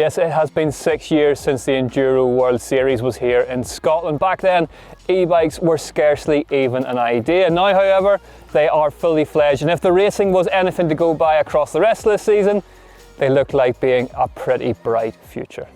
Yes, it has been 6 years since the Enduro World Series was here in Scotland. Back then, e-bikes were scarcely even an idea. Now, however, they are fully fledged, and if the racing was anything to go by across the rest of the season, they look like being a pretty bright future.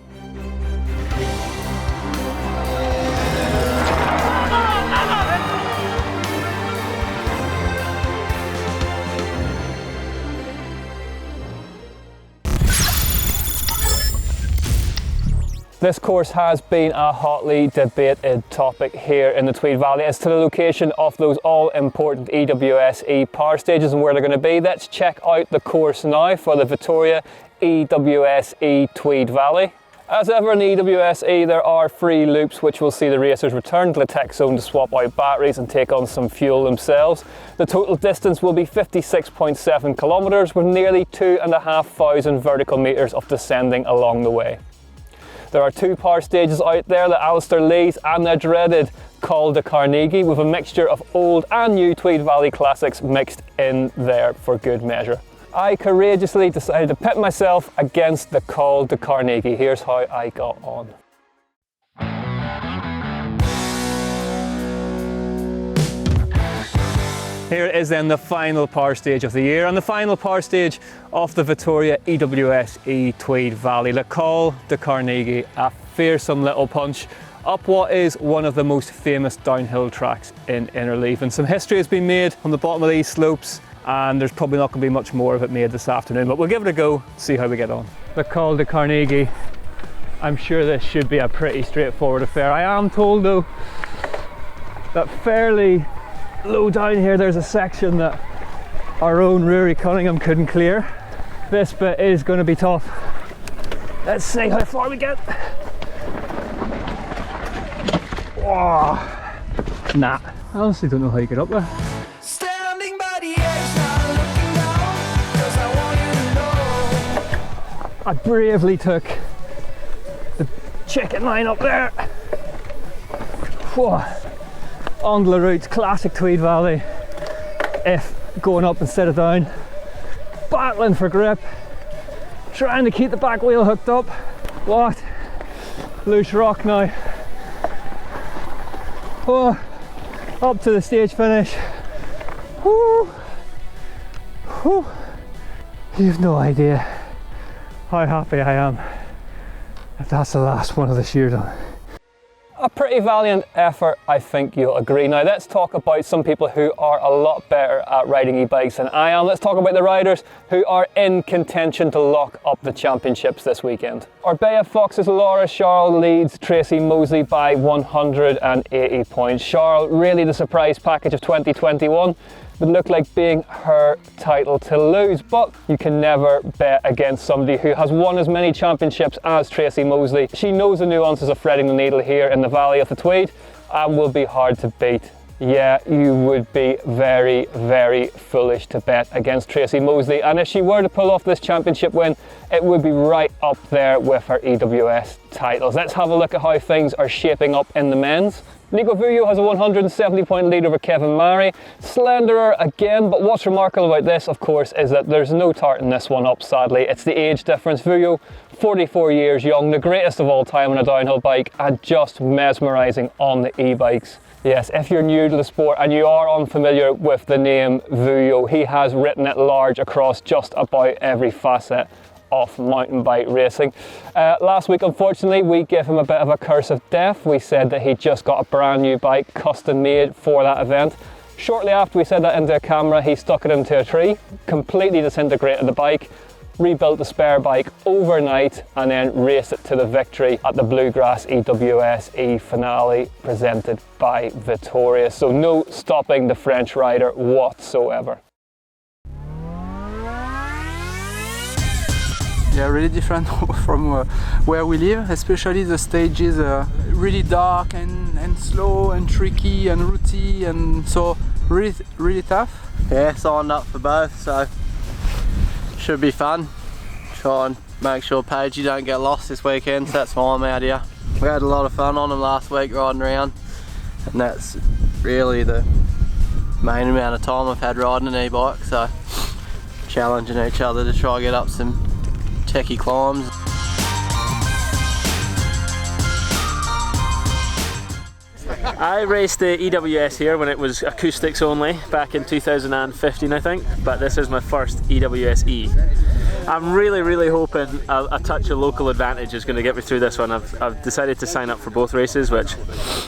This course has been a hotly debated topic here in the Tweed Valley as to the location of those all-important EWS-E power stages and where they're going to be. Let's check out the course now for the Vittoria EWS-E Tweed Valley. As ever in the EWS-E, there are 3 loops which will see the racers return to the tech zone to swap out batteries and take on some fuel themselves. The total distance will be 56.7 kilometres with nearly 2,500 vertical metres of descending along the way. There are 2 power stages out there, the Alistair Lees and the dreaded Col de Carnegie, with a mixture of old and new Tweed Valley classics mixed in there for good measure. I courageously decided to pit myself against the Col de Carnegie. Here's how I got on. Here is then the final power stage of the year and the final power stage of the Vittoria EWS-E Tweed Valley, the Col de Carnegie, a fearsome little punch up what is one of the most famous downhill tracks in Innerleith. And some history has been made on the bottom of these slopes, and there's probably not going to be much more of it made this afternoon, but we'll give it a go, see how we get on. The Col de Carnegie, I'm sure this should be a pretty straightforward affair. I am told though that fairly low down here there's a section that our own Rory Cunningham couldn't clear. This bit is going to be tough. Let's see how far we get. Whoa. Nah, I honestly don't know how you get up there. Standing by the edge, not looking down, 'cause I want you to know. I bravely took the chicken line up there. Whoa. On the route, classic Tweed Valley, if going up instead of down, battling for grip, trying to keep the back wheel hooked up. What? Loose rock now. Oh, up to the stage finish. Woo. Woo. You've no idea how happy I am if that's the last one of this year done. A pretty valiant effort, I think you'll agree. Now let's talk about some people who are a lot better at riding e-bikes than I am. Let's talk about the riders who are in contention to lock up the championships this weekend. Orbea Fox's Laura Charles leads Tracy Moseley by 180 points. Charles, really the surprise package of 2021. Would look like being her title to lose, but you can never bet against somebody who has won as many championships as Tracy Moseley. She knows the nuances of threading the needle here in the Valley of the Tweed and will be hard to beat. Yeah, you would be very, very foolish to bet against Tracy Moseley, and if she were to pull off this championship win, it would be right up there with her EWS titles. Let's have a look at how things are shaping up in the men's. Nico Vouilloz has a 170 point lead over Kevin Murray. Slenderer again, but what's remarkable about this, of course, is that there's no tarting this one up, sadly. It's the age difference. Vouilloz, 44 years young, the greatest of all time on a downhill bike, and just mesmerising on the e-bikes. Yes, if you're new to the sport and you are unfamiliar with the name Vouilloz, he has written it large across just about every facet of mountain bike racing. Last week, unfortunately, we gave him a bit of a curse of death. We said that he'd just got a brand new bike custom made for that event. Shortly after we said that into a camera, he stuck it into a tree, completely disintegrated the bike, rebuilt the spare bike overnight, and then raced it to the victory at the Bluegrass EWS-E finale presented by Vittoria. So no stopping the French rider whatsoever. Yeah, really different from where we live, especially the stages are really dark and slow and tricky and rooty, and so really tough. Yeah, signed up for both, so should be fun. Try and make sure Paige you don't get lost this weekend, so that's why I'm out here. We had a lot of fun on them last week riding around, and that's really the main amount of time I've had riding an e-bike, so challenging each other to try and get up some techie climbs. I raced the EWS here when it was acoustics only back in 2015 I think, but this is my first EWS-E. I'm really hoping a touch of local advantage is going to get me through this one. I've decided to sign up for both races, which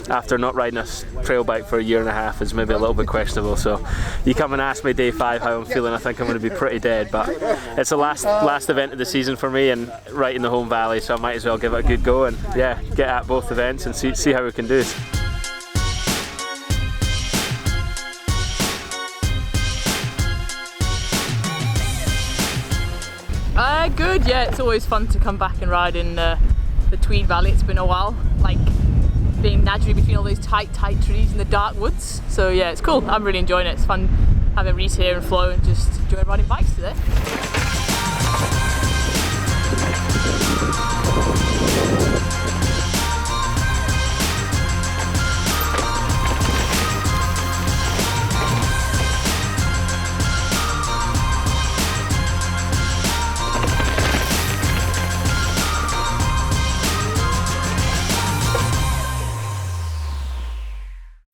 after not riding a trail bike for a year and a half is maybe a little bit questionable. So you come and ask me day 5 how I'm feeling, I think I'm going to be pretty dead, but it's the last event of the season for me and right in the home valley, so I might as well give it a good go and yeah, get at both events and see how we can do. Good, yeah, it's always fun to come back and ride in the Tweed Valley. It's been a while, like being naturally between all those tight trees in the dark woods. So yeah, it's cool. I'm really enjoying it. It's fun having Reece here and Flo and just enjoying riding bikes today.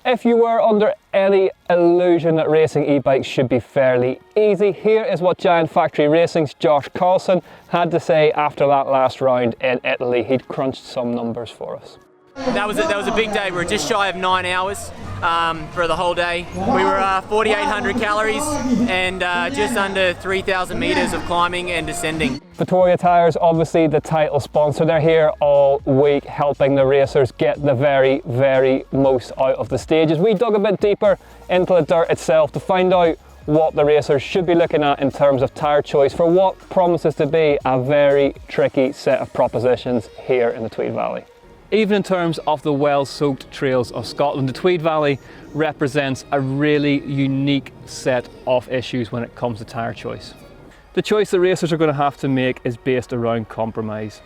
If you were under any illusion that racing e-bikes should be fairly easy, here is what Giant Factory Racing's Josh Carlson had to say after that last round in Italy. He'd crunched some numbers for us. That was a big day. We were just shy of 9 hours for the whole day. We were 4,800 calories and just under 3,000 meters of climbing and descending. Vittoria tyres, obviously the title sponsor. They're here all week helping the racers get the very most out of the stages. We dug a bit deeper into the dirt itself to find out what the racers should be looking at in terms of tyre choice for what promises to be a very tricky set of propositions here in the Tweed Valley. Even in terms of the well-soaked trails of Scotland, the Tweed Valley represents a really unique set of issues when it comes to tyre choice. The choice the racers are going to have to make is based around compromise.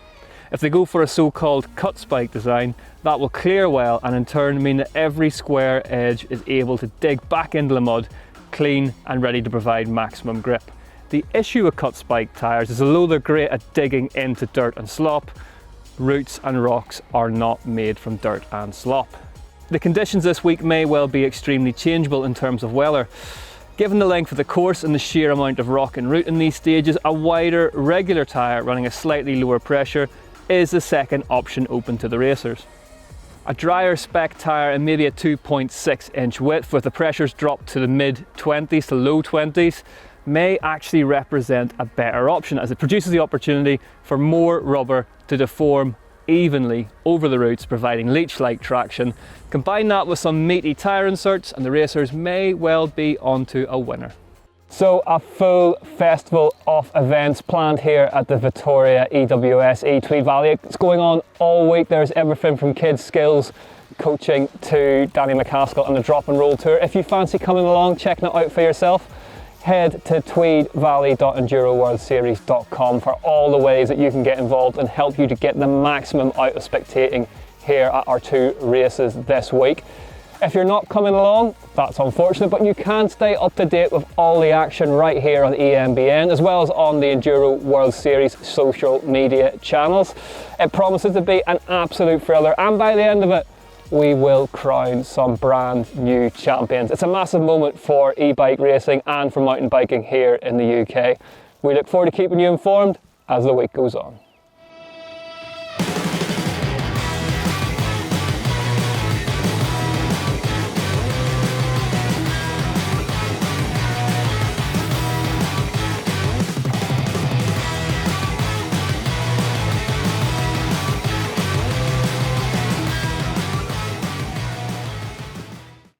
If they go for a so-called cut spike design, that will clear well and in turn mean that every square edge is able to dig back into the mud, clean and ready to provide maximum grip. The issue with cut spike tyres is although they're great at digging into dirt and slop, roots and rocks are not made from dirt and slop. The conditions this week may well be extremely changeable in terms of weather. Given the length of the course and the sheer amount of rock and root in these stages, a wider regular tyre running a slightly lower pressure is the second option open to the racers. A drier spec tyre and maybe a 2.6 inch width with the pressures dropped to the mid 20s to low 20s may actually represent a better option as it produces the opportunity for more rubber to deform evenly over the roots, providing leech-like traction. Combine that with some meaty tyre inserts and the racers may well be onto a winner. So a full festival of events planned here at the Vittoria EWS-E Tweed Valley. It's going on all week. There's everything from kids skills coaching to Danny McCaskill and the drop and roll tour. If you fancy coming along, checking it out for yourself, head to tweedvalley.enduroworldseries.com for all the ways that you can get involved and help you to get the maximum out of spectating here at our 2 races this week. If you're not coming along, that's unfortunate, but you can stay up to date with all the action right here on EMBN as well as on the Enduro World Series social media channels. It promises to be an absolute thriller and by the end of it, we will crown some brand new champions. It's a massive moment for e-bike racing and for mountain biking here in the UK. We look forward to keeping you informed as the week goes on.